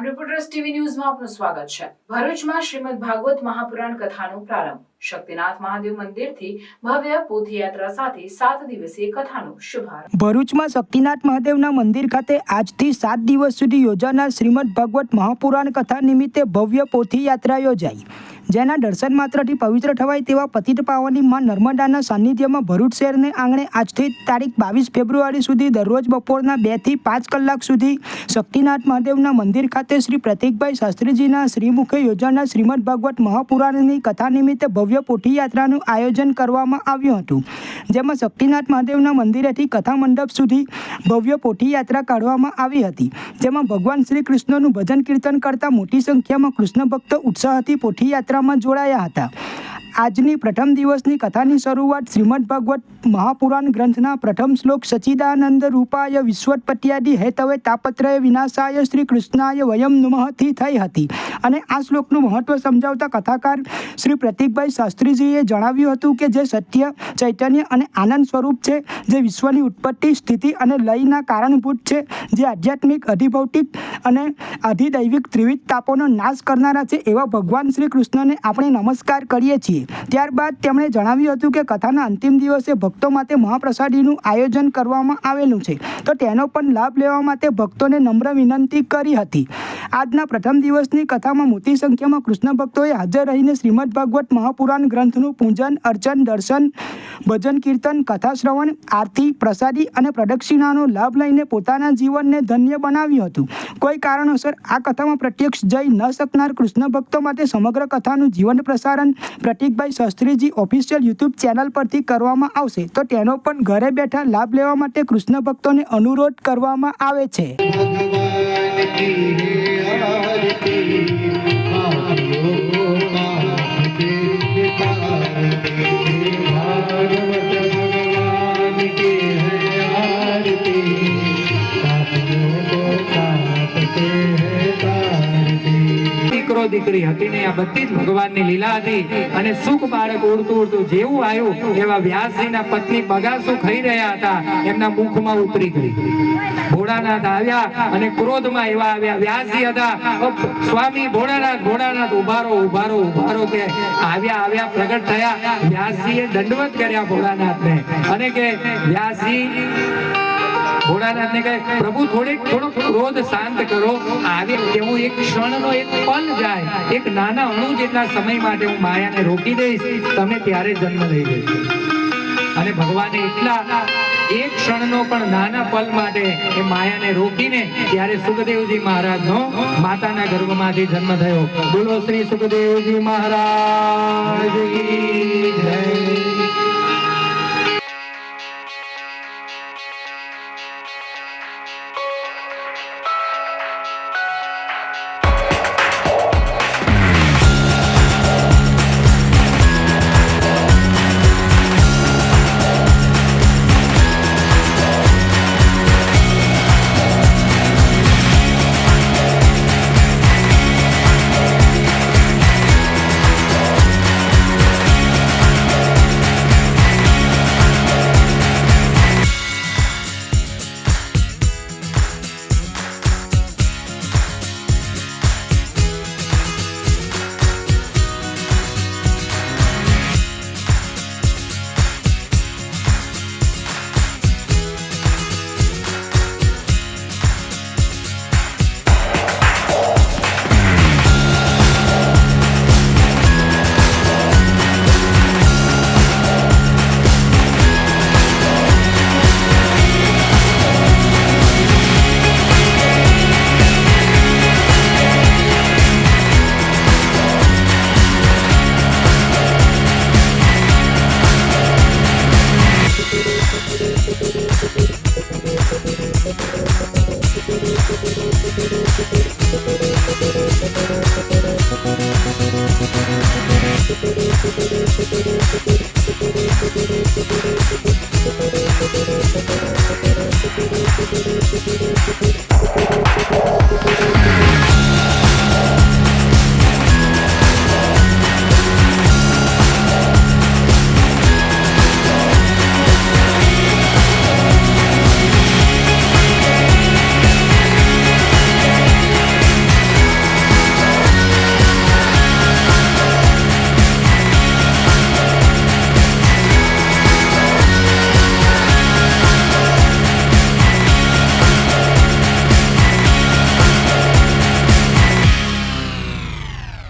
Prime reporters TV ન્યૂઝમાં આપનું સ્વાગત છે। ભરૂચમાં શ્રીમદ ભાગવત મહાપુરાણ કથાનો પ્રારંભ। શક્તિનાથ મહાદેવ મંદિરથી ભવ્ય પોથયાત્રા સાથે 7 દિવસીય કથાનો શુભારંભ। ભરૂચમાં શક્તિનાથ મહાદેવના મંદિર ખાતે આજથી 7 દિવસ સુધી યોજાનાર શ્રીમદ ભાગવત મહાપુરાણ કથા નિમિત્તે ભવ્ય પોથયાત્રા યોજાઈ, જેના દર્શન માત્રથી પવિત્ર થવાય તેવા પતિત પાવની માં નર્મદાના સાનિધ્યમાં ભરૂચ શહેરને આંગણે આજથી તારીખ 22 ફેબ્રુઆરી સુધી દરરોજ બપોરના 2 થી 5 કલાક સુધી શક્તિનાથ મહાદેવના મંદિર ખાતે શ્રી પ્રતીકભાઈ શાસ્ત્રીજીના શ્રીમુખે યોજાનાર શ્રીમદ ભાગવત મહાપુરાણની કથા નિમિત્તે ભવ્ય પોથયાત્રાનું આયોજન કરવામાં આવ્યું હતું, જેમાં શક્તિનાથ મહાદેવના મંદિરેથી કથા મંડપ સુધી ભવ્ય પોથયાત્રા કાઢવામાં આવી હતી, જેમાં ભગવાન શ્રી કૃષ્ણનું ભજન કીર્તન કરતા મોટી સંખ્યામાં કૃષ્ણ ભક્તો ઉત્સાહથી પોથયાત્રામાં જોડાયા હતા। આજની પ્રથમ દિવસની કથાની શરૂઆત શ્રીમદ ભાગવત મહાપુરાણ ગ્રંથના પ્રથમ શ્લોક સચ્ચિદાનંદ રૂપાય વિશ્વોત્પત્યાદિ હેતવે તાપત્રય વિનાશાય શ્રી કૃષ્ણાય વયમ નમઃથી થઈ હતી અને આ શ્લોકનું મહત્વ સમજાવતા કથાકાર શ્રી પ્રતીકભાઈ શાસ્ત્રીજીએ જણાવ્યું હતું કે જે સત્ય, ચૈતન્ય અને આનંદ સ્વરૂપ છે, જે વિશ્વની ઉત્પત્તિ, સ્થિતિ અને લયના કારણભૂત છે, જે આધ્યાત્મિક, અધિભૌતિક અને અધિદૈવિક ત્રિવિધ તાપોનો નાશ કરનારા છે, એવા ભગવાન શ્રી કૃષ્ણને આપણે નમસ્કાર કરીએ છીએ। ત્યારબાદ તેમણે જણાવ્યું હતું કે કથાના અંતિમ દિવસે ભક્તો માટે મહાપ્રસાદીનું આયોજન કરવામાં આવેલું છે, તો તેનો પણ લાભ લેવા માટે ભક્તોને નમ્ર વિનંતી કરી હતી। આજના પ્રથમ દિવસની કથામાં મોટી સંખ્યામાં કૃષ્ણ ભક્તોએ હાજર રહીને શ્રીમદ ભાગવત મહાપુરાણ ગ્રંથનું પૂજન, અર્ચન, દર્શન, ભજન કીર્તન, કથા શ્રવણ, આરતી, પ્રસાદી અને પ્રદક્ષિણાનો લાભ લઈને પોતાના જીવનને ધન્ય બનાવ્યું હતું। કોઈ કારણોસર આ કથામાં પ્રત્યક્ષ જઈ ન શકનાર કૃષ્ણ ભક્તો માટે સમગ્ર કથાનું જીવન પ્રસારણ પ્રતીકભાઈ શાસ્ત્રીજી ઓફિશિયલ યુટ્યુબ ચેનલ પરથી કરવામાં આવશે, તો તેનો પણ ઘરે બેઠા લાભ લેવા માટે કૃષ્ણ ભક્તોને અનુરોધ કરવામાં આવે છે। દીકરી હતી ને આ બધી જ ભગવાનની લીલા હતી અને સુખ બાળક ઉડતું ઉડતું જેવું આવ્યું એવા વ્યાસજીના પત્ની બગાસું ખાઈ રહ્યા હતા, એમના મુખમાં ઉતરી ગઈ। ભોળાનાથ આવ્યા અને ક્રોધમાં એવા આવ્યા, વ્યાસજી હતા, સ્વામી ભોળાનાથ, ભોળાનાથ ઉભારો ઉભારો ઉભારો કે આવ્યા પ્રગટ થયા। વ્યાસજીએ દંડવત કર્યા ભોળાનાથને અને કે વ્યાસજી ભોળાનાથ ને કહે, પ્રભુ થોડો ક્રોધ શાંત કરો, આવે તેવું એક ક્ષણનો એક પલ જાય, એક નાના અણુ જેટલા સમય માટે હું માયાને રોકી દઈશ, તમે ત્યારે જન્મ લઈ લેશો। અને ભગવાને એટલા એક ક્ષણનો પણ નાના પલ માટે એ માયાને રોકીને ત્યારે સુખદેવજી મહારાજનો માતાના ગર્ભમાંથી જન્મ થયો। બોલો શ્રી સુખદેવજી મહારાજ કી જય।